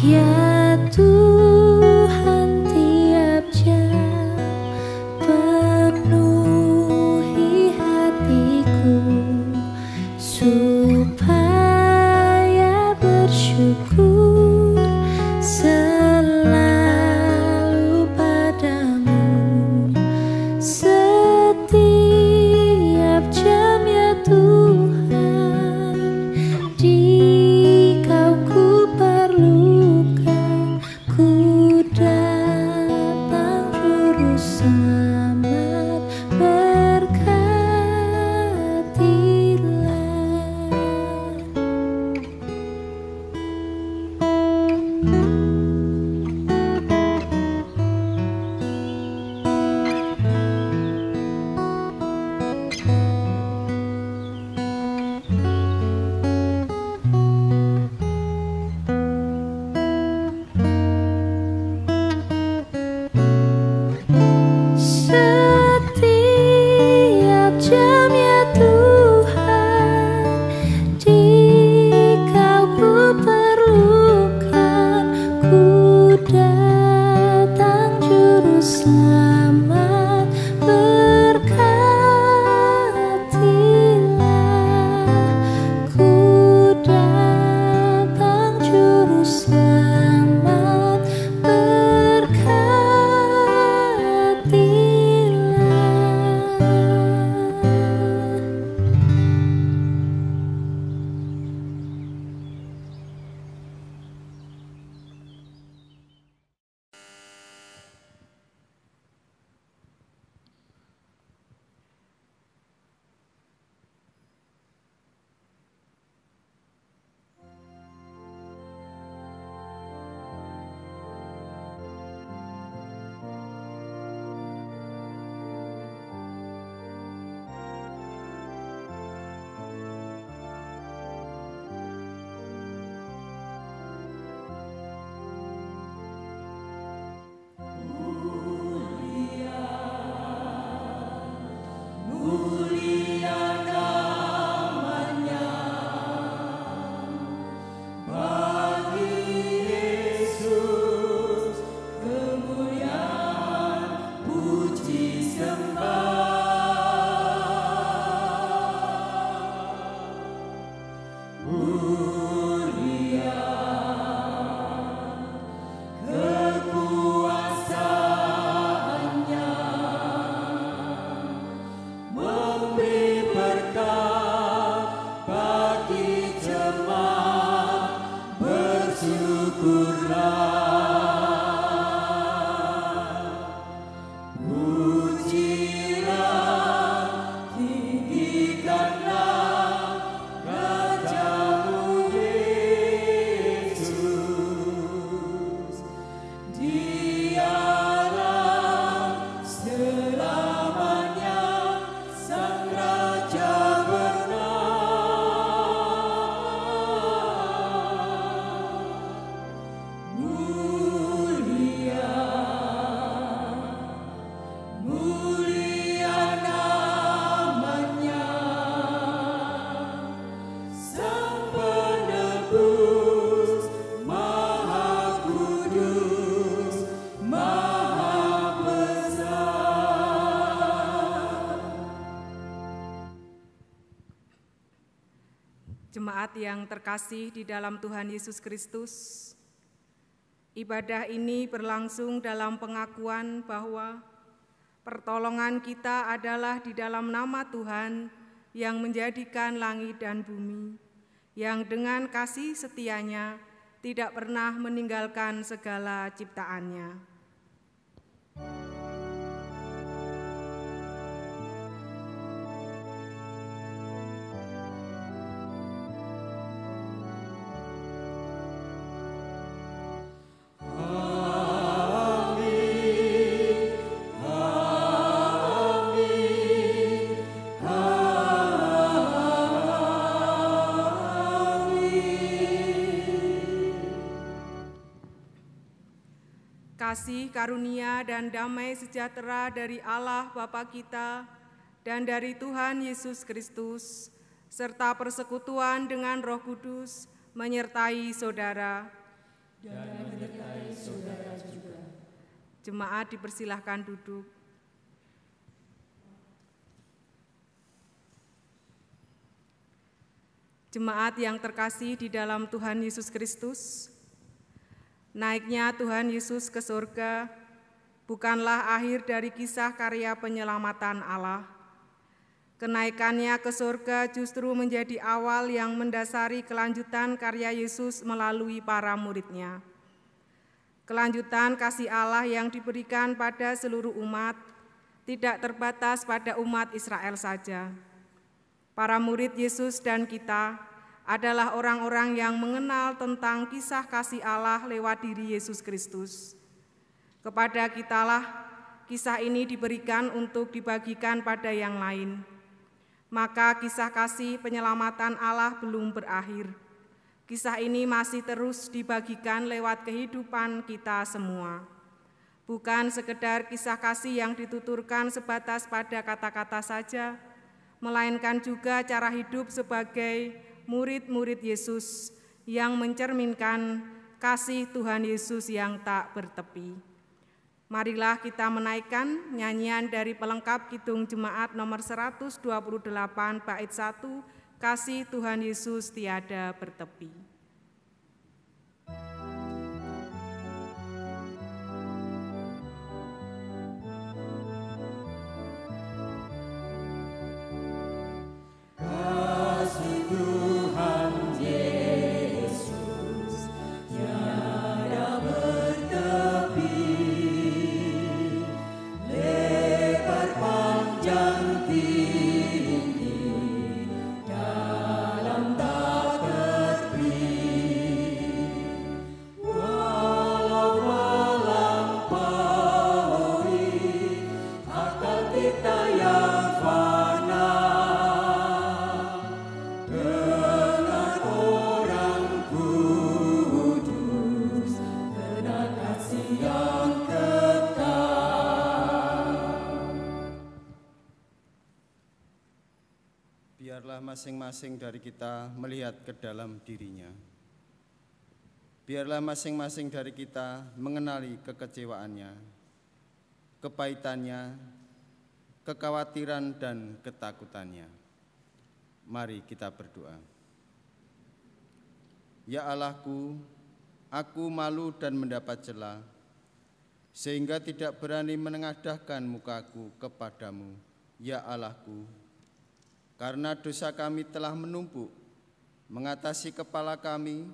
Ya Tuhan, tiap jam penuhi hatiku supaya bersyukur selalu padamu. Setiap jam ya Tuhan, Dikau ku perlukan, ku datang juru selamat, berkatilah. Setiap jam ya Tuhan, Dikau ku perlukan, ku datang juru selamat, berkatilah. Ku datang juru selamat, Jemaat yang terkasih di dalam Tuhan Yesus Kristus, ibadah ini berlangsung dalam pengakuan bahwa pertolongan kita adalah di dalam nama Tuhan yang menjadikan langit dan bumi, yang dengan kasih setianya tidak pernah meninggalkan segala ciptaannya. Kasih karunia dan damai sejahtera dari Allah Bapa kita dan dari Tuhan Yesus Kristus, serta persekutuan dengan Roh Kudus menyertai saudara. dan menyertai saudara juga. Jemaat dipersilahkan duduk. Jemaat yang terkasih di dalam Tuhan Yesus Kristus, naiknya Tuhan Yesus ke surga bukanlah akhir dari kisah karya penyelamatan Allah. Kenaikannya ke surga justru menjadi awal yang mendasari kelanjutan karya Yesus melalui para murid-Nya. Kelanjutan kasih Allah yang diberikan pada seluruh umat tidak terbatas pada umat Israel saja. Para murid Yesus dan kita adalah orang-orang yang mengenal tentang kisah kasih Allah lewat diri Yesus Kristus. Kepada kitalah kisah ini diberikan untuk dibagikan pada yang lain. Maka kisah kasih penyelamatan Allah belum berakhir. Kisah ini masih terus dibagikan lewat kehidupan kita semua. Bukan sekedar kisah kasih yang dituturkan sebatas pada kata-kata saja, melainkan juga cara hidup sebagai murid-murid Yesus yang mencerminkan kasih Tuhan Yesus yang tak bertepi. Marilah kita menaikkan nyanyian dari pelengkap Kidung Jemaat nomor 128 bait 1, Kasih Tuhan Yesus tiada bertepi. Masing-masing dari kita melihat ke dalam dirinya. Biarlah masing-masing dari kita mengenali kekecewaannya, kepahitannya, kekhawatiran dan ketakutannya. Mari kita berdoa. Ya Allahku, aku malu dan mendapat cela, sehingga tidak berani menengadahkan mukaku kepadamu, ya Allahku. Karena dosa kami telah menumpuk, mengatasi kepala kami,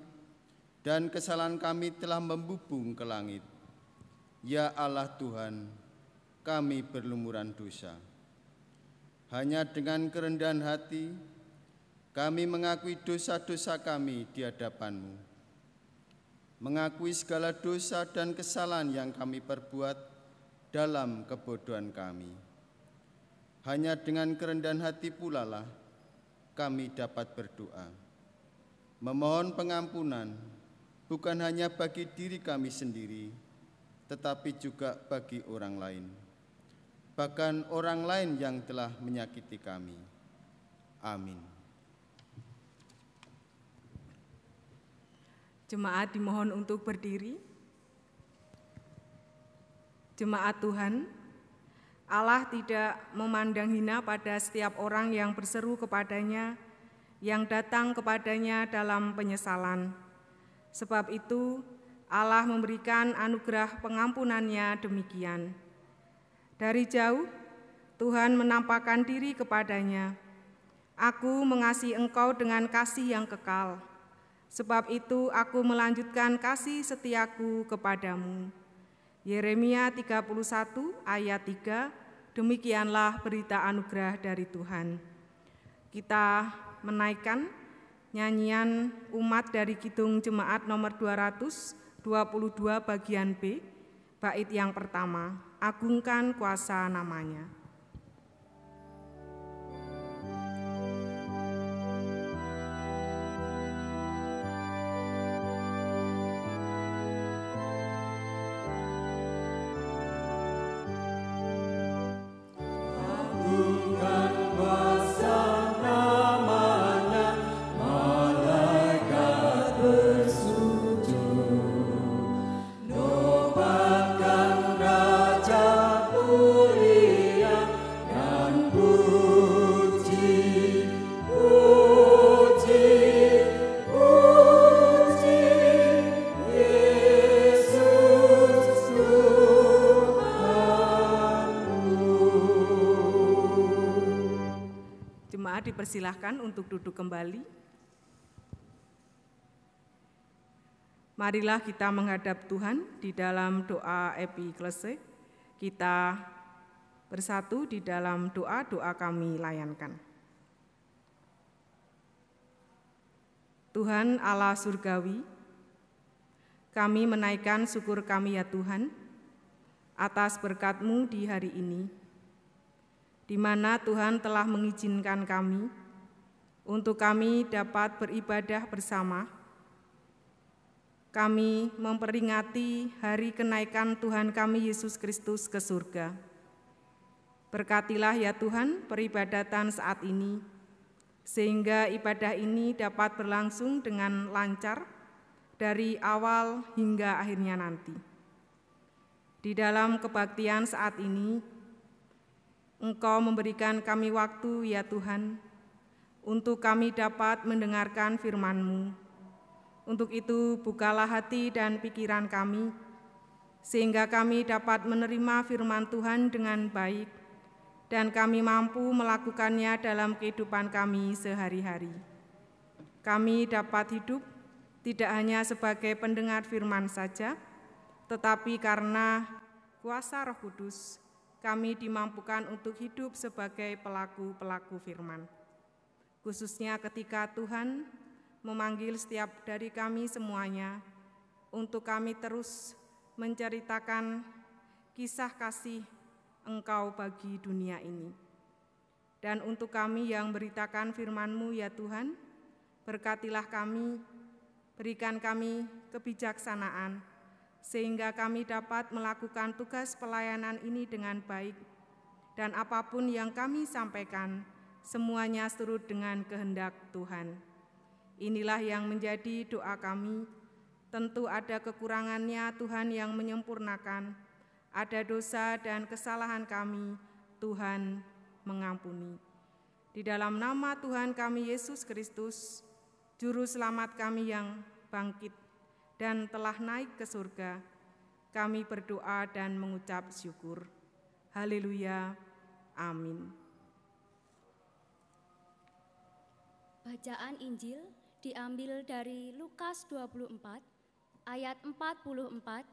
dan kesalahan kami telah membubung ke langit. Ya Allah Tuhan, kami berlumuran dosa. Hanya dengan kerendahan hati, kami mengakui dosa-dosa kami di hadapan-Mu. Mengakui segala dosa dan kesalahan yang kami perbuat dalam kebodohan kami. Hanya dengan kerendahan hati pula lah kami dapat berdoa, memohon pengampunan bukan hanya bagi diri kami sendiri, tetapi juga bagi orang lain, bahkan orang lain yang telah menyakiti kami. Amin. Jemaat dimohon untuk berdiri. Jemaat Tuhan, Allah tidak memandang hina pada setiap orang yang berseru kepadanya, yang datang kepadanya dalam penyesalan. Sebab itu, Allah memberikan anugerah pengampunannya demikian. Dari jauh, Tuhan menampakkan diri kepadanya. Aku mengasihi engkau dengan kasih yang kekal. Sebab itu, aku melanjutkan kasih setiaku kepadamu. Yeremia 31 ayat 3, demikianlah berita anugerah dari Tuhan. Kita menaikkan nyanyian umat dari Kidung Jemaat nomor 222 bagian B, bait yang pertama, agungkan kuasa namanya. Malaikat bersujud. persilahkan untuk duduk kembali. Marilah kita menghadap Tuhan di dalam doa epiklese. Kita bersatu di dalam doa-doa kami layankan. Tuhan Allah surgawi, kami menaikkan syukur kami ya Tuhan, atas berkat-Mu di hari ini, di mana Tuhan telah mengizinkan kami untuk kami dapat beribadah bersama. Kami memperingati hari kenaikan Tuhan kami Yesus Kristus ke surga. Berkatilah ya Tuhan peribadatan saat ini, sehingga ibadah ini dapat berlangsung dengan lancar dari awal hingga akhirnya nanti. Di dalam kebaktian saat ini, Engkau memberikan kami waktu ya Tuhan, untuk kami dapat mendengarkan firman-Mu. Untuk itu bukalah hati dan pikiran kami, sehingga kami dapat menerima firman Tuhan dengan baik, dan kami mampu melakukannya dalam kehidupan kami sehari-hari. Kami dapat hidup tidak hanya sebagai pendengar firman saja, tetapi karena kuasa Roh Kudus, kami dimampukan untuk hidup sebagai pelaku-pelaku firman. Khususnya ketika Tuhan memanggil setiap dari kami semuanya untuk kami terus menceritakan kisah kasih Engkau bagi dunia ini. Dan untuk kami yang beritakan firman-Mu ya Tuhan, berkatilah kami, berikan kami kebijaksanaan, sehingga kami dapat melakukan tugas pelayanan ini dengan baik, dan apapun yang kami sampaikan, semuanya turut dengan kehendak Tuhan. Inilah yang menjadi doa kami. Tentu ada kekurangannya Tuhan yang menyempurnakan, ada dosa dan kesalahan kami, Tuhan mengampuni. Di dalam nama Tuhan kami Yesus Kristus, Juru Selamat kami yang bangkit dan telah naik ke surga, kami berdoa dan mengucap syukur. Haleluya, amin. Bacaan Injil diambil dari Lukas 24 ayat 44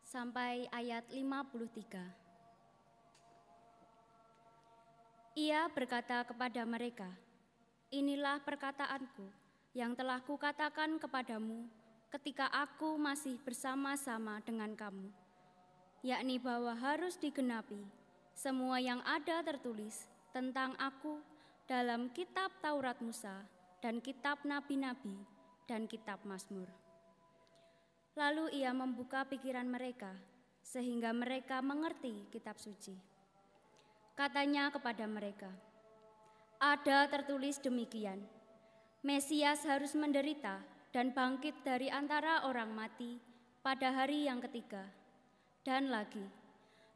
sampai ayat 53. Ia berkata kepada mereka, "Inilah perkataanku yang telah kukatakan kepadamu ketika aku masih bersama-sama dengan kamu, yakni bahwa harus digenapi semua yang ada tertulis tentang aku dalam kitab Taurat Musa dan kitab Nabi-Nabi dan kitab Mazmur." Lalu ia membuka pikiran mereka sehingga mereka mengerti kitab suci. Katanya kepada mereka, "Ada tertulis demikian, Mesias harus menderita dan bangkit dari antara orang mati pada hari yang ketiga. Dan lagi,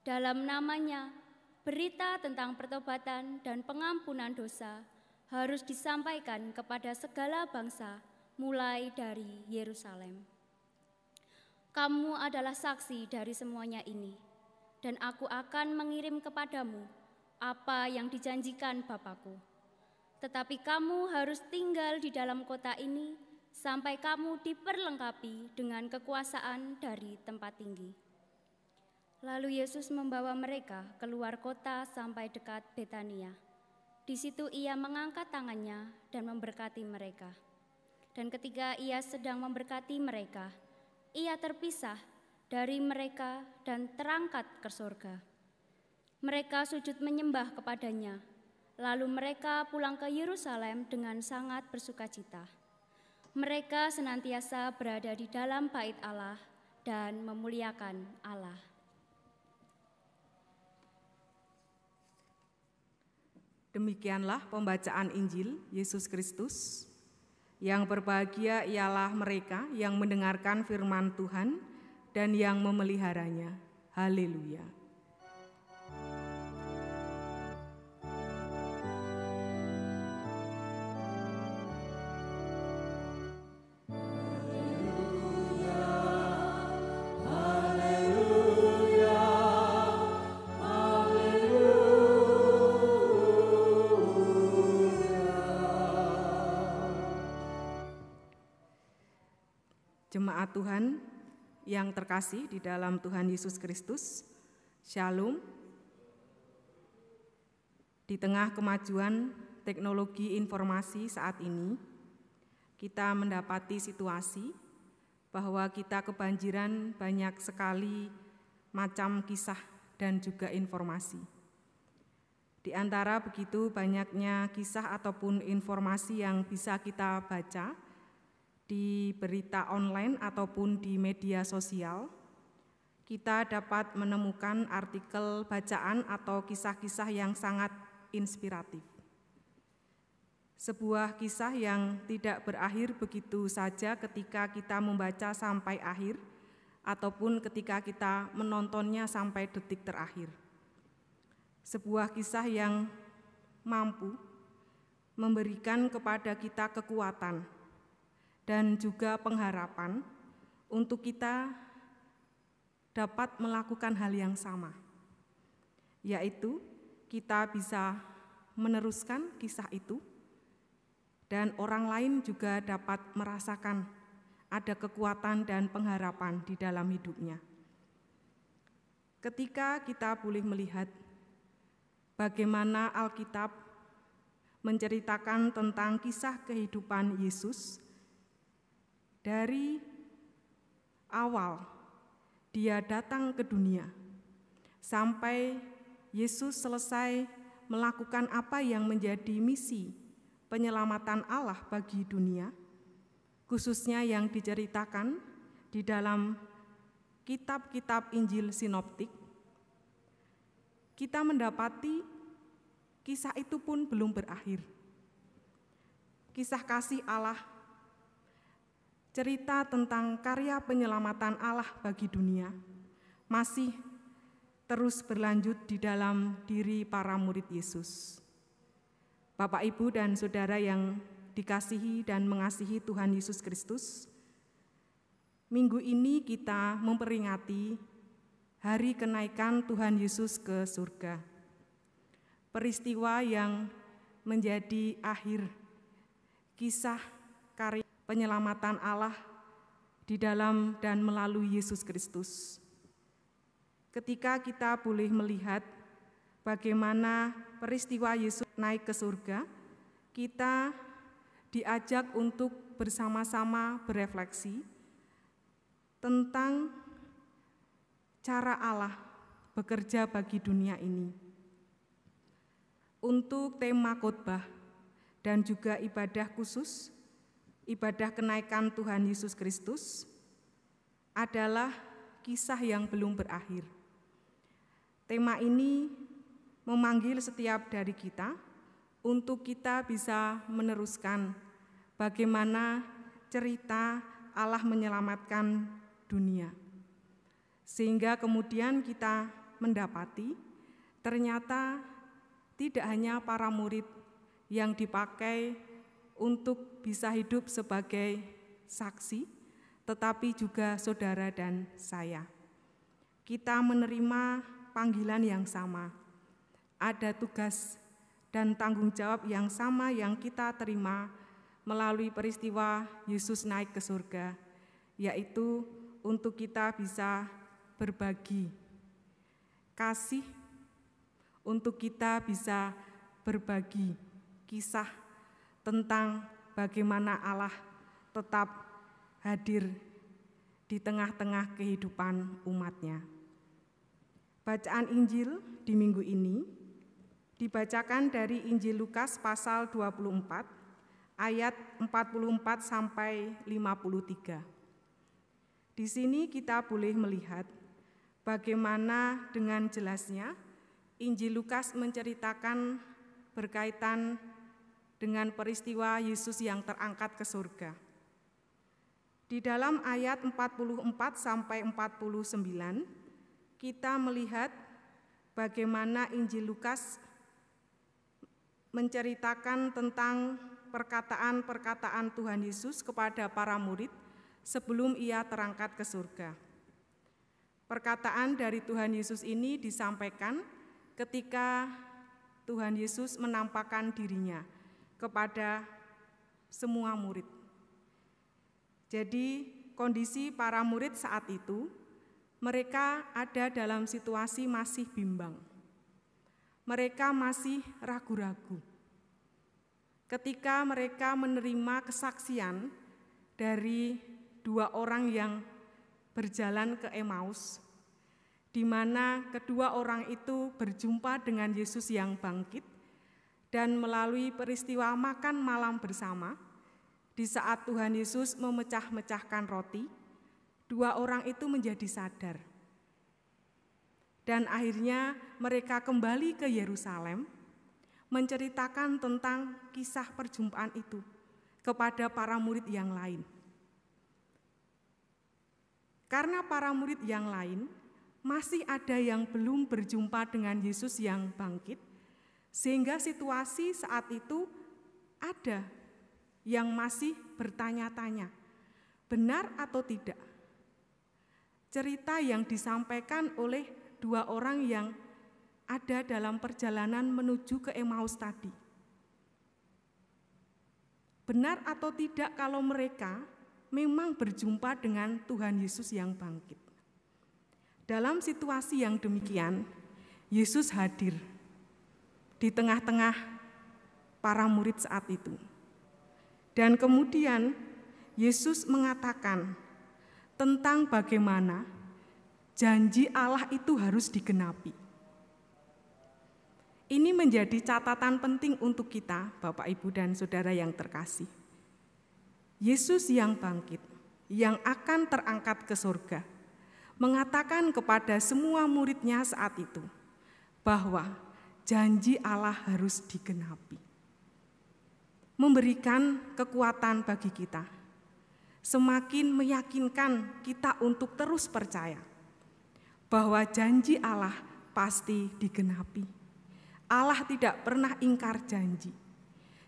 dalam namanya, berita tentang pertobatan dan pengampunan dosa harus disampaikan kepada segala bangsa, mulai dari Yerusalem. Kamu adalah saksi dari semuanya ini, dan aku akan mengirim kepadamu apa yang dijanjikan Bapa-Ku. Tetapi kamu harus tinggal di dalam kota ini sampai kamu diperlengkapi dengan kekuasaan dari tempat tinggi." Lalu Yesus membawa mereka keluar kota sampai dekat Betania. Di situ ia mengangkat tangannya dan memberkati mereka. Dan ketika ia sedang memberkati mereka, ia terpisah dari mereka dan terangkat ke surga. Mereka sujud menyembah kepadanya, lalu mereka pulang ke Yerusalem dengan sangat bersukacita. Mereka senantiasa berada di dalam bait Allah dan memuliakan Allah. Demikianlah pembacaan Injil Yesus Kristus. Yang berbahagia ialah mereka yang mendengarkan firman Tuhan dan yang memeliharanya. Haleluya. Jemaat Tuhan yang terkasih di dalam Tuhan Yesus Kristus, Shalom. Di tengah kemajuan teknologi informasi saat ini, kita mendapati situasi bahwa kita kebanjiran banyak sekali macam kisah dan juga informasi. Di antara begitu banyaknya kisah ataupun informasi yang bisa kita baca di berita online ataupun di media sosial, kita dapat menemukan artikel bacaan atau kisah-kisah yang sangat inspiratif. Sebuah kisah yang tidak berakhir begitu saja ketika kita membaca sampai akhir ataupun ketika kita menontonnya sampai detik terakhir. Sebuah kisah yang mampu memberikan kepada kita kekuatan dan juga pengharapan untuk kita dapat melakukan hal yang sama, yaitu kita bisa meneruskan kisah itu dan orang lain juga dapat merasakan ada kekuatan dan pengharapan di dalam hidupnya. Ketika kita boleh melihat bagaimana Alkitab menceritakan tentang kisah kehidupan Yesus dari awal Dia datang ke dunia sampai Yesus selesai melakukan apa yang menjadi misi penyelamatan Allah bagi dunia, khususnya yang diceritakan di dalam kitab-kitab Injil sinoptik, kita mendapati kisah itu pun belum berakhir. Kisah kasih Allah, cerita tentang karya penyelamatan Allah bagi dunia, masih terus berlanjut di dalam diri para murid Yesus. Bapak, Ibu, dan Saudara yang dikasihi dan mengasihi Tuhan Yesus Kristus, minggu ini kita memperingati hari kenaikan Tuhan Yesus ke surga. Peristiwa yang menjadi akhir kisah karya penyelamatan Allah di dalam dan melalui Yesus Kristus. Ketika kita boleh melihat bagaimana peristiwa Yesus naik ke surga, kita diajak untuk bersama-sama berefleksi tentang cara Allah bekerja bagi dunia ini. Untuk tema khotbah dan juga ibadah khusus, ibadah kenaikan Tuhan Yesus Kristus adalah kisah yang belum berakhir. Tema ini memanggil setiap dari kita untuk kita bisa meneruskan bagaimana cerita Allah menyelamatkan dunia. Sehingga kemudian kita mendapati ternyata tidak hanya para murid yang dipakai untuk bisa hidup sebagai saksi, tetapi juga saudara dan saya. Kita menerima panggilan yang sama, ada tugas dan tanggung jawab yang sama yang kita terima melalui peristiwa Yesus naik ke surga, yaitu untuk kita bisa berbagi kasih, untuk kita bisa berbagi kisah tentang bagaimana Allah tetap hadir di tengah-tengah kehidupan umat-Nya. Bacaan Injil di minggu ini dibacakan dari Injil Lukas pasal 24 ayat 44 sampai 53. Di sini kita boleh melihat bagaimana dengan jelasnya Injil Lukas menceritakan berkaitan dengan peristiwa Yesus yang terangkat ke surga. Di dalam ayat 44 sampai 49 kita melihat bagaimana Injil Lukas menceritakan tentang perkataan-perkataan Tuhan Yesus kepada para murid sebelum Ia terangkat ke surga. Perkataan dari Tuhan Yesus ini disampaikan ketika Tuhan Yesus menampakkan dirinya kepada semua murid. Jadi kondisi para murid saat itu, mereka ada dalam situasi masih bimbang. Mereka masih ragu-ragu. Ketika mereka menerima kesaksian dari 2 orang yang berjalan ke Emmaus, di mana kedua orang itu berjumpa dengan Yesus yang bangkit, dan melalui peristiwa makan malam bersama, di saat Tuhan Yesus memecah-mecahkan roti, 2 orang itu menjadi sadar. Dan akhirnya mereka kembali ke Yerusalem, menceritakan tentang kisah perjumpaan itu kepada para murid yang lain. Karena para murid yang lain masih ada yang belum berjumpa dengan Yesus yang bangkit, sehingga situasi saat itu ada yang masih bertanya-tanya, benar atau tidak cerita yang disampaikan oleh 2 orang yang ada dalam perjalanan menuju ke Emmaus tadi. Benar atau tidak kalau mereka memang berjumpa dengan Tuhan Yesus yang bangkit. Dalam situasi yang demikian, Yesus hadir di tengah-tengah para murid saat itu. Dan kemudian Yesus mengatakan tentang bagaimana janji Allah itu harus digenapi. Ini menjadi catatan penting untuk kita, Bapak, Ibu, dan Saudara yang terkasih. Yesus yang bangkit, yang akan terangkat ke surga, mengatakan kepada semua murid-Nya saat itu bahwa janji Allah harus digenapi. Memberikan kekuatan bagi kita, semakin meyakinkan kita untuk terus percaya bahwa janji Allah pasti digenapi. Allah tidak pernah ingkar janji.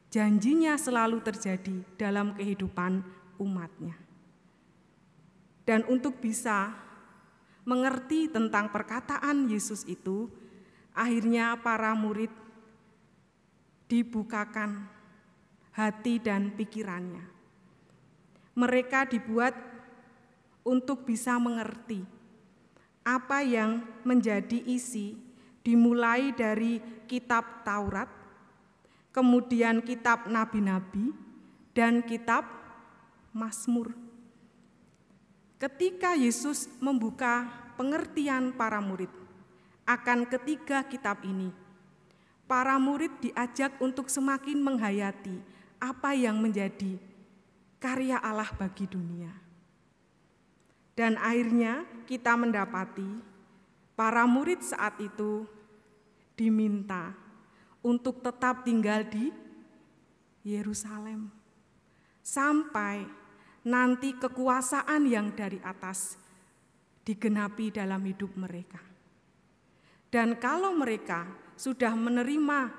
Janjinya selalu terjadi dalam kehidupan umat-Nya. Dan untuk bisa mengerti tentang perkataan Yesus itu, akhirnya para murid dibukakan hati dan pikirannya. Mereka dibuat untuk bisa mengerti apa yang menjadi isi dimulai dari kitab Taurat, kemudian kitab nabi-nabi, dan kitab Mazmur. Ketika Yesus membuka pengertian para murid akan ketiga kitab ini, para murid diajak untuk semakin menghayati apa yang menjadi karya Allah bagi dunia. Dan akhirnya kita mendapati para murid saat itu diminta untuk tetap tinggal di Yerusalem sampai nanti kekuasaan yang dari atas digenapi dalam hidup mereka. Dan kalau mereka sudah menerima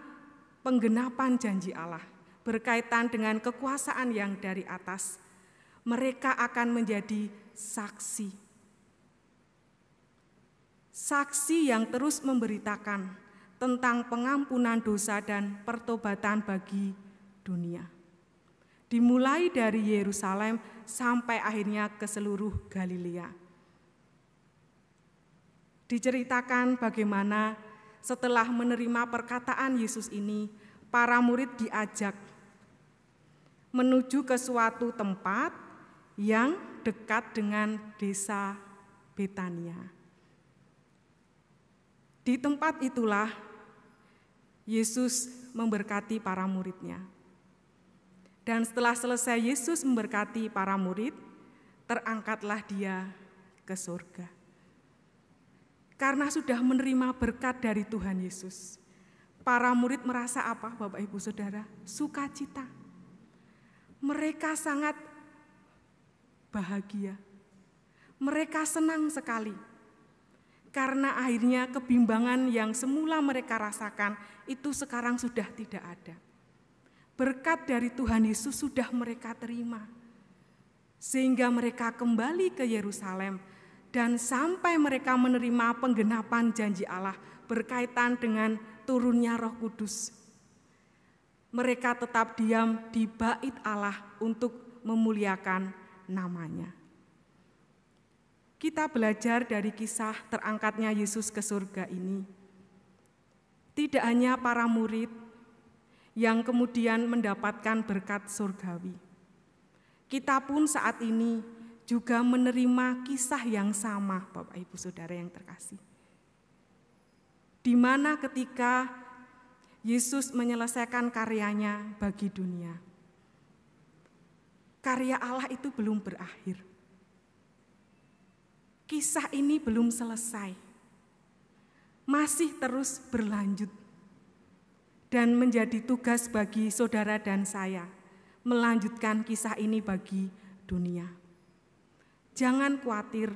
penggenapan janji Allah berkaitan dengan kekuasaan yang dari atas, mereka akan menjadi saksi. Saksi yang terus memberitakan tentang pengampunan dosa dan pertobatan bagi dunia. Dimulai dari Yerusalem sampai akhirnya ke seluruh Galilea. Diceritakan bagaimana setelah menerima perkataan Yesus ini, para murid diajak menuju ke suatu tempat yang dekat dengan desa Betania. Di tempat itulah Yesus memberkati para murid-Nya. Dan setelah selesai Yesus memberkati para murid, terangkatlah Dia ke surga. Karena sudah menerima berkat dari Tuhan Yesus, para murid merasa apa, Bapak Ibu Saudara? Sukacita. Mereka sangat bahagia. Mereka senang sekali. Karena akhirnya kebimbangan yang semula mereka rasakan itu sekarang sudah tidak ada. Berkat dari Tuhan Yesus sudah mereka terima. Sehingga mereka kembali ke Yerusalem dan sampai mereka menerima penggenapan janji Allah berkaitan dengan turunnya Roh Kudus. Mereka tetap diam di bait Allah untuk memuliakan namanya. kita belajar dari kisah terangkatnya Yesus ke surga ini. Tidak hanya para murid yang kemudian mendapatkan berkat surgawi. Kita pun saat ini juga menerima kisah yang sama, Bapak Ibu Saudara yang terkasih. Di mana ketika Yesus menyelesaikan karyanya bagi dunia, karya Allah itu belum berakhir. Kisah ini belum selesai, masih terus berlanjut, dan menjadi tugas bagi saudara dan saya melanjutkan kisah ini bagi dunia. Jangan khawatir,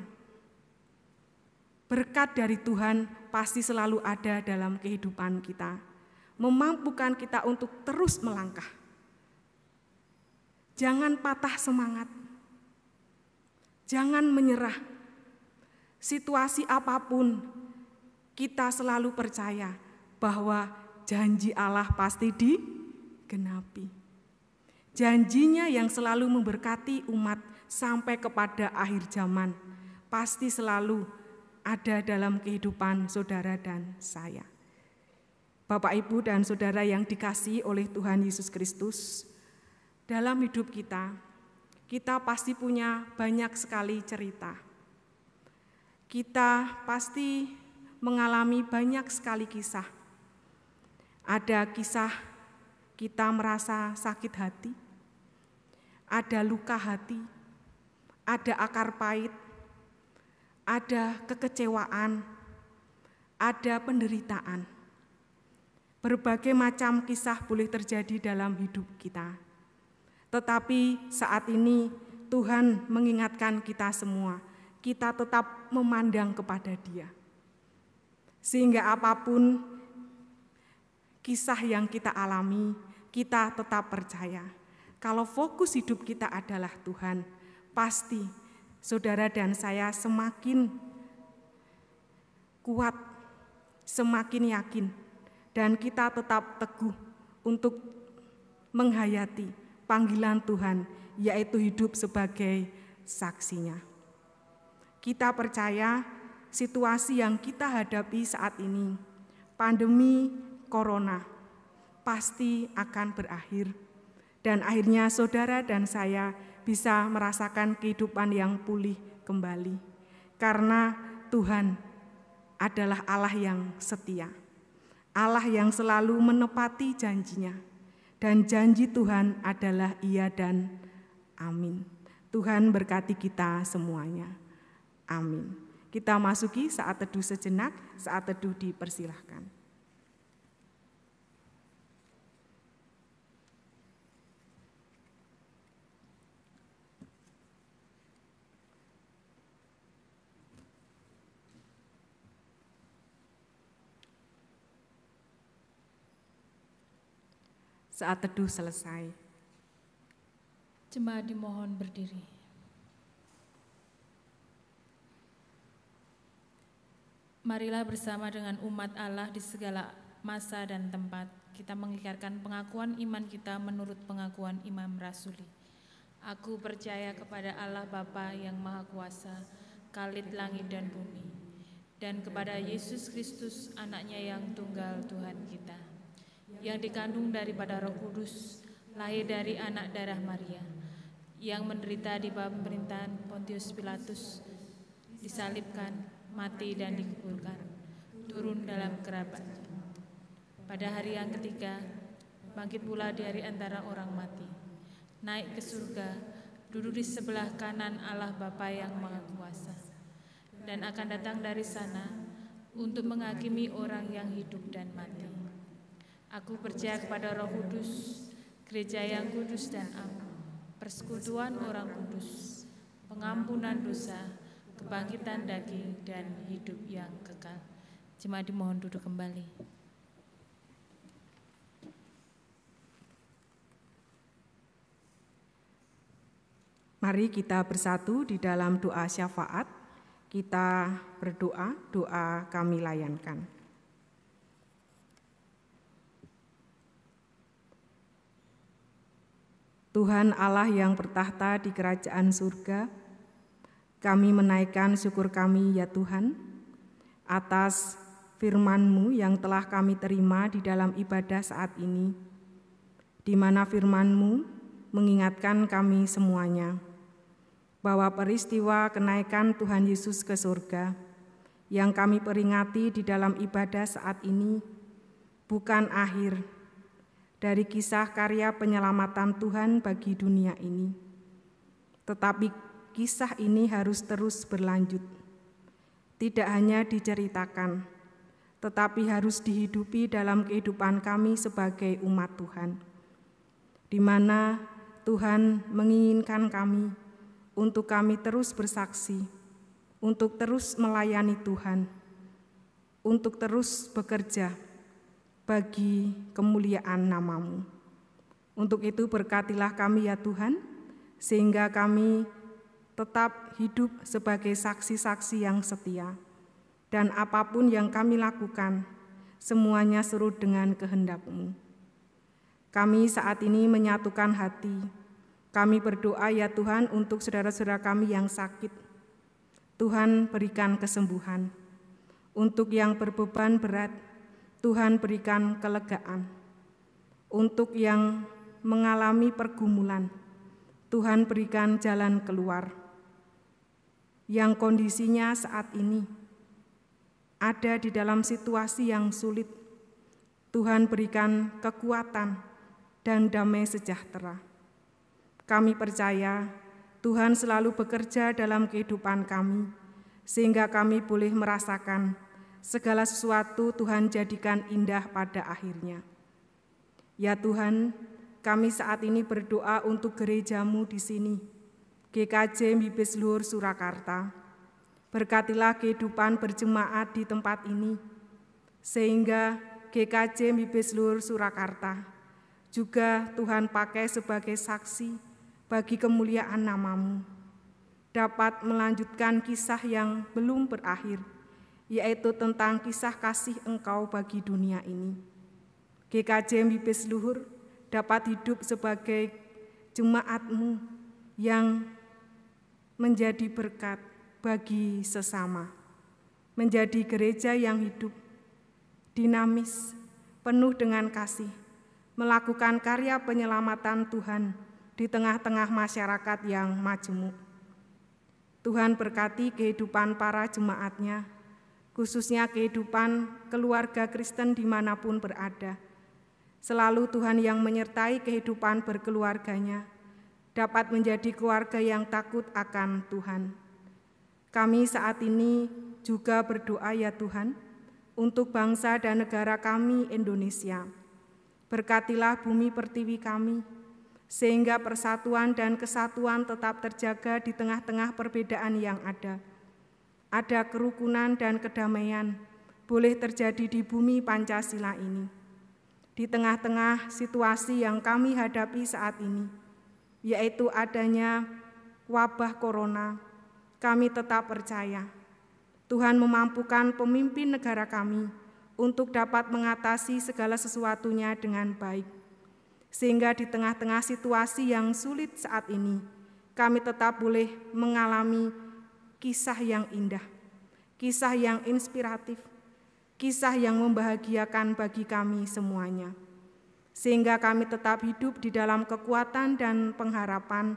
berkat dari Tuhan pasti selalu ada dalam kehidupan kita, memampukan kita untuk terus melangkah. Jangan patah semangat, jangan menyerah. Situasi apapun, kita selalu percaya bahwa janji Allah pasti digenapi. Janjinya yang selalu memberkati umat sampai kepada akhir zaman, pasti selalu ada dalam kehidupan saudara dan saya. Bapak, Ibu, dan saudara yang dikasihi oleh Tuhan Yesus Kristus, dalam hidup kita pasti punya banyak sekali cerita. Kita pasti mengalami banyak sekali kisah. Ada kisah kita merasa sakit hati, ada luka hati, ada akar pahit, ada kekecewaan, ada penderitaan. Berbagai macam kisah boleh terjadi dalam hidup kita. Tetapi saat ini Tuhan mengingatkan kita semua, kita tetap memandang kepada Dia. Sehingga apapun kisah yang kita alami, kita tetap percaya. Kalau fokus hidup kita adalah Tuhan, pasti saudara dan saya semakin kuat, semakin yakin, dan kita tetap teguh untuk menghayati panggilan Tuhan, yaitu hidup sebagai saksinya. Kita percaya situasi yang kita hadapi saat ini, pandemi corona, pasti akan berakhir. Dan akhirnya saudara dan saya bisa merasakan kehidupan yang pulih kembali. Karena Tuhan adalah Allah yang setia, Allah yang selalu menepati janjinya. Dan janji Tuhan adalah iya dan amin. Tuhan berkati kita semuanya. Amin. Kita masuki saat teduh sejenak, saat teduh dipersilahkan. Saat teduh selesai, jemaat dimohon berdiri. Marilah bersama dengan umat Allah di segala masa dan tempat, kita mengikrarkan pengakuan iman kita menurut pengakuan Imam Rasuli. Aku percaya kepada Allah Bapa yang Maha Kuasa, Khalid langit dan bumi, dan kepada Yesus Kristus, anaknya yang tunggal Tuhan kita, yang dikandung daripada Roh Kudus, lahir dari anak darah Maria, yang menderita di bawah pemerintahan Pontius Pilatus, disalibkan, mati dan dikuburkan, turun dalam kerabat. Pada hari yang ketiga, bangkit pula dari antara orang mati, naik ke surga, duduk di sebelah kanan Allah Bapa yang Maha Kuasa, dan akan datang dari sana untuk menghakimi orang yang hidup dan mati. Aku percaya kepada Roh Kudus, gereja yang kudus dan am, persekutuan orang kudus, pengampunan dosa, kebangkitan daging, dan hidup yang kekal. Jemaat dimohon duduk kembali. Mari kita bersatu di dalam doa syafaat. Kita berdoa, doa kami layankan. Tuhan Allah yang bertahta di kerajaan surga, Kami menaikkan syukur kami ya Tuhan atas firman-Mu yang telah kami terima di dalam ibadah saat ini, di mana firman-Mu mengingatkan kami semuanya bahwa peristiwa kenaikan Tuhan Yesus ke surga yang kami peringati di dalam ibadah saat ini bukan akhir dari kisah karya penyelamatan Tuhan bagi dunia ini, tetapi kisah ini harus terus berlanjut, tidak hanya diceritakan, tetapi harus dihidupi dalam kehidupan kami sebagai umat Tuhan, di mana Tuhan menginginkan kami untuk kami terus bersaksi, untuk terus melayani Tuhan, untuk terus bekerja bagi kemuliaan nama-Mu. Untuk itu berkatilah kami ya Tuhan, sehingga kami tetap hidup sebagai saksi-saksi yang setia, dan apapun yang kami lakukan, semuanya surut dengan kehendak-Mu. Kami saat ini menyatukan hati. Kami berdoa ya Tuhan untuk saudara-saudara kami yang sakit. Tuhan berikan kesembuhan. Untuk yang berbeban berat, Tuhan berikan kelegaan. Untuk yang mengalami pergumulan, Tuhan berikan jalan keluar. Yang kondisinya saat ini ada di dalam situasi yang sulit, Tuhan berikan kekuatan dan damai sejahtera. Kami percaya Tuhan selalu bekerja dalam kehidupan kami, sehingga kami boleh merasakan segala sesuatu Tuhan jadikan indah pada akhirnya. Ya Tuhan, kami saat ini berdoa untuk gereja-Mu di sini, GKJ Mibis Luhur Surakarta. Berkatilah kehidupan berjemaat di tempat ini, sehingga GKJ Mibis Luhur Surakarta juga Tuhan pakai sebagai saksi bagi kemuliaan nama-Mu, dapat melanjutkan kisah yang belum berakhir, yaitu tentang kisah kasih Engkau bagi dunia ini. GKJ Mibis Luhur dapat hidup sebagai jemaat-Mu yang menjadi berkat bagi sesama, menjadi gereja yang hidup, dinamis, penuh dengan kasih, melakukan karya penyelamatan Tuhan di tengah-tengah masyarakat yang majemuk. Tuhan berkati kehidupan para jemaat-Nya, khususnya kehidupan keluarga Kristen dimanapun berada. Selalu Tuhan yang menyertai kehidupan berkeluarganya, dapat menjadi keluarga yang takut akan Tuhan. Kami saat ini juga berdoa ya Tuhan, untuk bangsa dan negara kami Indonesia. Berkatilah bumi pertiwi kami, sehingga persatuan dan kesatuan tetap terjaga di tengah-tengah perbedaan yang ada. Ada kerukunan dan kedamaian boleh terjadi di bumi Pancasila ini. Di tengah-tengah situasi yang kami hadapi saat ini, yaitu adanya wabah corona, kami tetap percaya Tuhan memampukan pemimpin negara kami untuk dapat mengatasi segala sesuatunya dengan baik. Sehingga di tengah-tengah situasi yang sulit saat ini, kami tetap boleh mengalami kisah yang indah, kisah yang inspiratif, kisah yang membahagiakan bagi kami semuanya. Sehingga kami tetap hidup di dalam kekuatan dan pengharapan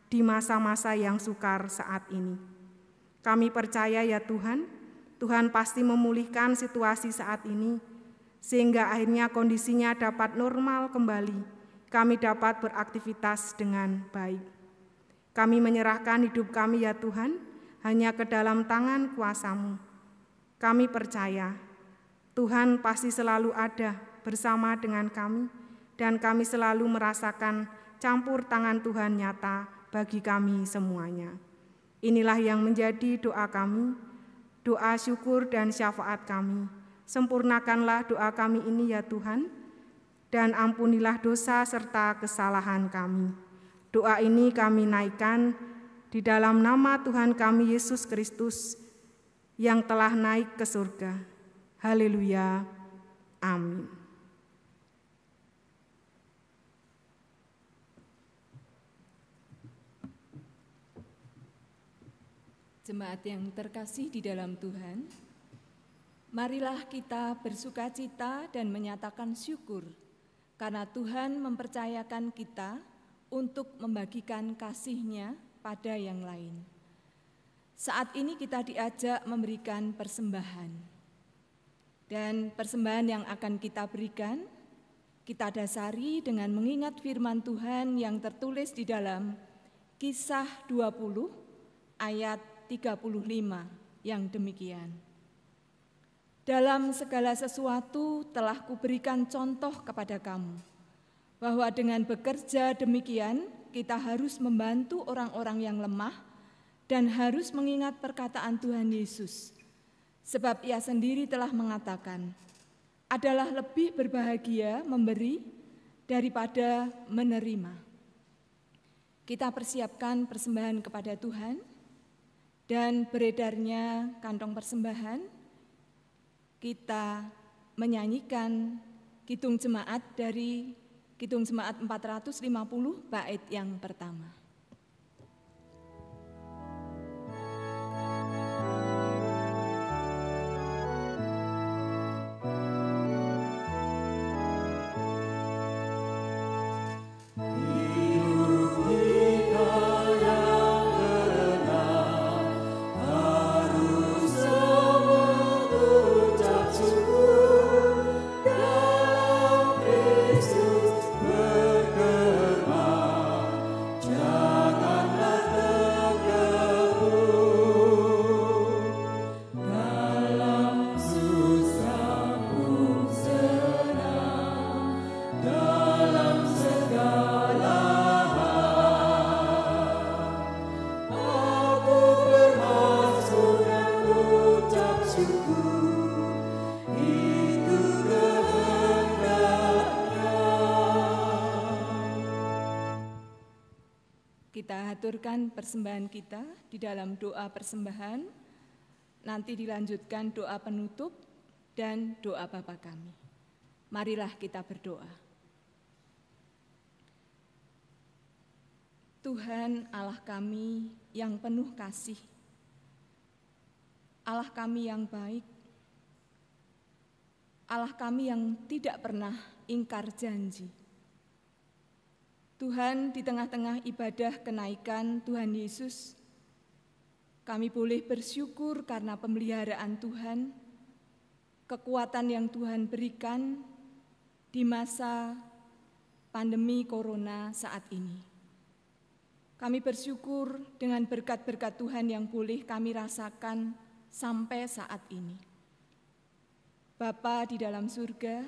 di masa-masa yang sukar saat ini. Kami percaya ya Tuhan, Tuhan pasti memulihkan situasi saat ini, sehingga akhirnya kondisinya dapat normal kembali. Kami dapat beraktivitas dengan baik. Kami menyerahkan hidup kami ya Tuhan, hanya ke dalam tangan kuasa-Mu. Kami percaya Tuhan pasti selalu ada bersama dengan kami, dan kami selalu merasakan campur tangan Tuhan nyata bagi kami semuanya. Inilah yang menjadi doa kami, doa syukur dan syafaat kami. Sempurnakanlah doa kami ini ya Tuhan, dan ampunilah dosa serta kesalahan kami. Doa ini kami naikkan di dalam nama Tuhan kami Yesus Kristus yang telah naik ke surga. Haleluya. Amin. Jemaat yang terkasih di dalam Tuhan, marilah kita bersukacita dan menyatakan syukur karena Tuhan mempercayakan kita untuk membagikan kasih-Nya pada yang lain. Saat ini kita diajak memberikan persembahan. Dan persembahan yang akan kita berikan, kita dasari dengan mengingat firman Tuhan yang tertulis di dalam Kisah 20 ayat 35 yang demikian. Dalam segala sesuatu telah kuberikan contoh kepada kamu, bahwa dengan bekerja demikian kita harus membantu orang-orang yang lemah dan harus mengingat perkataan Tuhan Yesus. Sebab Ia sendiri telah mengatakan, adalah lebih berbahagia memberi daripada menerima. Kita persiapkan persembahan kepada Tuhan dan beredarnya kantong persembahan. Kita menyanyikan Kidung Jemaat dari Kidung Jemaat 450 bait yang pertama. Kita haturkan persembahan kita di dalam doa persembahan, nanti dilanjutkan doa penutup dan doa Bapa kami. Marilah kita berdoa. Tuhan Allah kami yang penuh kasih, Allah kami yang baik, Allah kami yang tidak pernah ingkar janji. Tuhan, di tengah-tengah ibadah kenaikan Tuhan Yesus, kami boleh bersyukur karena pemeliharaan Tuhan, kekuatan yang Tuhan berikan di masa pandemi corona saat ini. Kami bersyukur dengan berkat-berkat Tuhan yang boleh kami rasakan sampai saat ini. Bapa di dalam surga,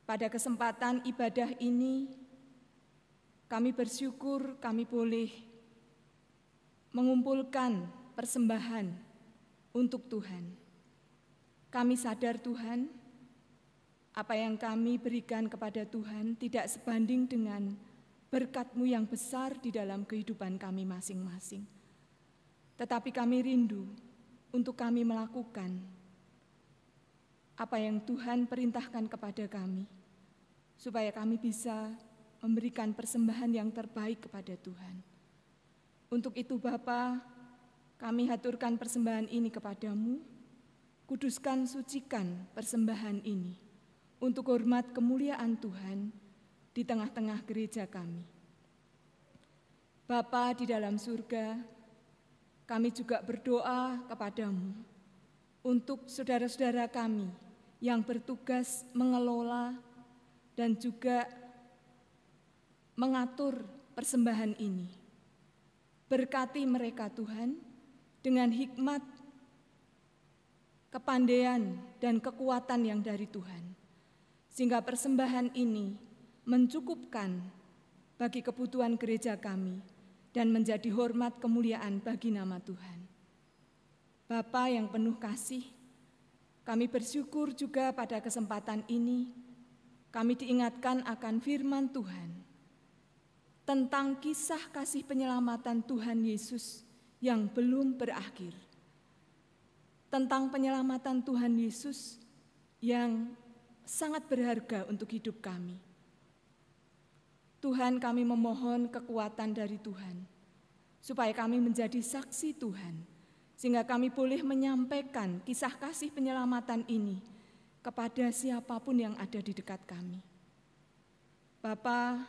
pada kesempatan ibadah ini, kami bersyukur kami boleh mengumpulkan persembahan untuk Tuhan. Kami sadar Tuhan, apa yang kami berikan kepada Tuhan tidak sebanding dengan berkat-Mu yang besar di dalam kehidupan kami masing-masing. Tetapi kami rindu untuk kami melakukan apa yang Tuhan perintahkan kepada kami, supaya kami bisa memberikan persembahan yang terbaik kepada Tuhan. Untuk itu Bapa, kami haturkan persembahan ini kepadamu, kuduskan, sucikan persembahan ini, untuk hormat kemuliaan Tuhan di tengah-tengah gereja kami. Bapa di dalam surga, kami juga berdoa kepadamu, untuk saudara-saudara kami yang bertugas mengelola dan juga mengatur persembahan ini. Berkati mereka Tuhan dengan hikmat, kepandaian, dan kekuatan yang dari Tuhan. Sehingga persembahan ini mencukupkan bagi kebutuhan gereja kami dan menjadi hormat kemuliaan bagi nama Tuhan. Bapa yang penuh kasih, kami bersyukur juga pada kesempatan ini kami diingatkan akan firman Tuhan tentang kisah kasih penyelamatan Tuhan Yesus yang belum berakhir. Tentang penyelamatan Tuhan Yesus yang sangat berharga untuk hidup kami. Tuhan, kami memohon kekuatan dari Tuhan. supaya kami menjadi saksi Tuhan, sehingga kami boleh menyampaikan kisah kasih penyelamatan ini kepada siapapun yang ada di dekat kami. Bapa,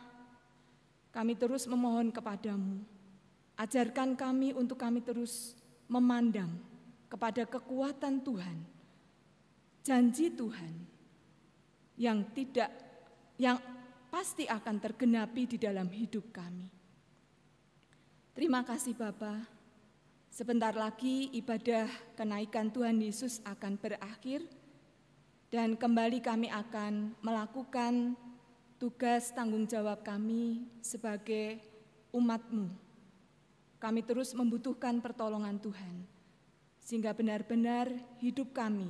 kami terus memohon kepadamu, ajarkan kami untuk kami terus memandang kepada kekuatan Tuhan, janji Tuhan yang pasti akan tergenapi di dalam hidup kami. Terima kasih Bapa. Sebentar lagi ibadah kenaikan Tuhan Yesus akan berakhir dan kembali kami akan melakukan tugas tanggung jawab kami sebagai umat-Mu. Kami terus membutuhkan pertolongan Tuhan, sehingga benar-benar hidup kami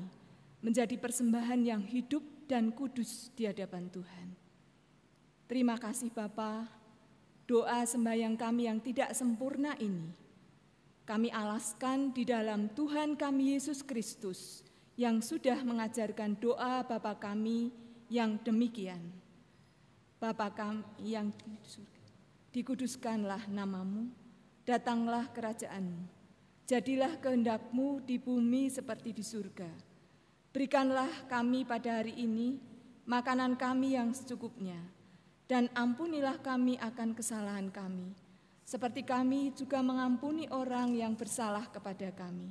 menjadi persembahan yang hidup dan kudus di hadapan Tuhan. Terima kasih Bapa. Doa sembahyang kami yang tidak sempurna ini, kami alaskan di dalam Tuhan kami Yesus Kristus yang sudah mengajarkan doa Bapa kami yang demikian. Bapa kami yang di surga, dikuduskanlah namamu, datanglah kerajaanmu, jadilah kehendak-Mu di bumi seperti di surga. Berikanlah kami pada hari ini makanan kami yang secukupnya, dan ampunilah kami akan kesalahan kami, seperti kami juga mengampuni orang yang bersalah kepada kami.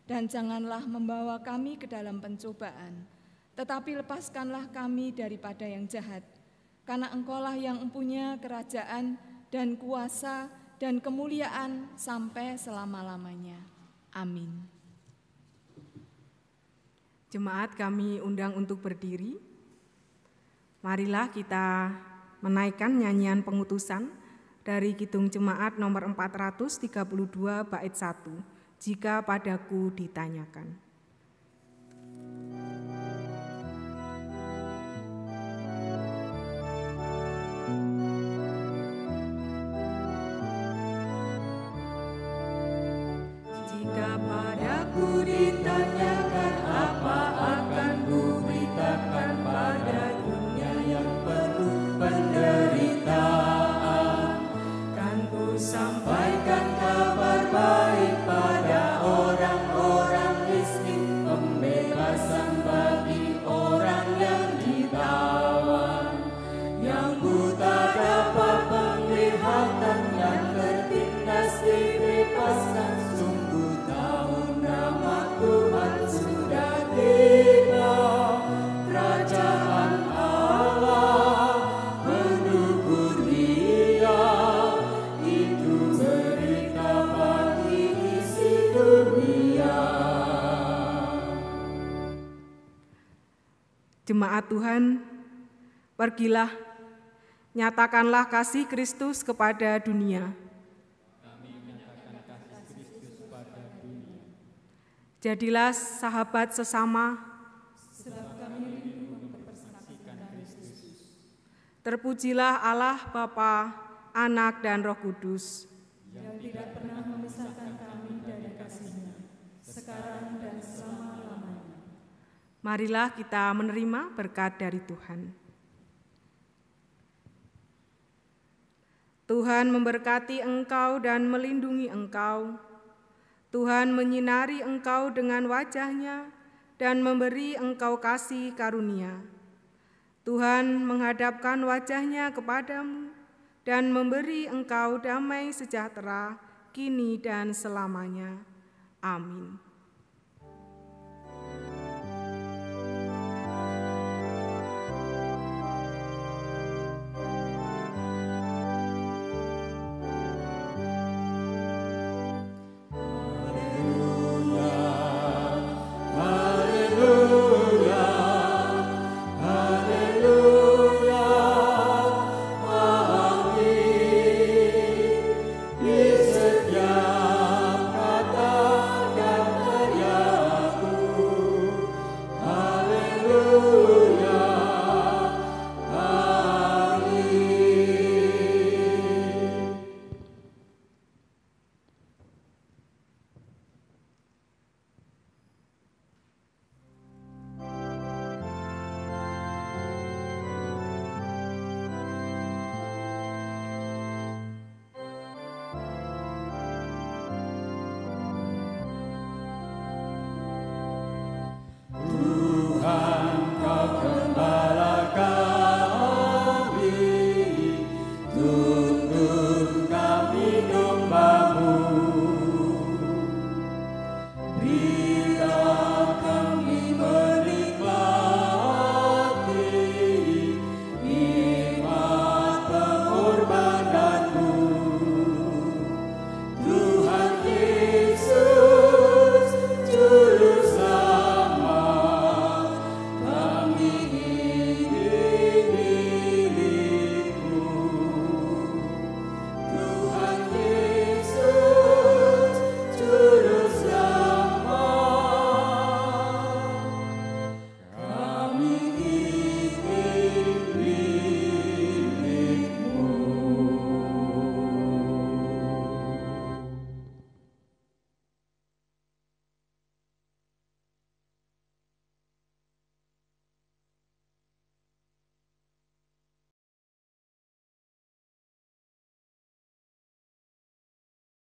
Dan janganlah membawa kami ke dalam pencobaan, tetapi lepaskanlah kami daripada yang jahat. Karena Engkaulah yang mempunyai kerajaan dan kuasa dan kemuliaan sampai selama-lamanya. Amin. Jemaat kami undang untuk berdiri. Marilah kita menaikkan nyanyian pengutusan dari Kidung Jemaat nomor 432 bait 1. Jika padaku ditanyakan. Jika padaku ditanyakan apa akan kuberitakan pada dunia yang penuh penderitaan, kan ku sampaikan kabar baik pada orang-orang miskin, pembebasan bagi orang yang ditawan, yang buta dapat penglihatan, yang tertindas dibebaskan. Sungguh tahu nama Tuhan sudah tiba, kerajaan Allah menunggu Dia. Itu berita bagi isi dunia. Jemaat Tuhan, pergilah, nyatakanlah kasih Kristus kepada dunia. Jadilah sahabat sesama, terpujilah Allah Bapa, Anak dan Roh Kudus, Yang tidak pernah memisahkan kami dari kasih-Nya, sekarang dan selama-lamanya. Marilah kita menerima berkat dari Tuhan. Tuhan memberkati engkau dan melindungi engkau. Tuhan menyinari engkau dengan wajah-Nya dan memberi engkau kasih karunia. Tuhan menghadapkan wajah-Nya kepadamu dan memberi engkau damai sejahtera kini dan selamanya. Amin.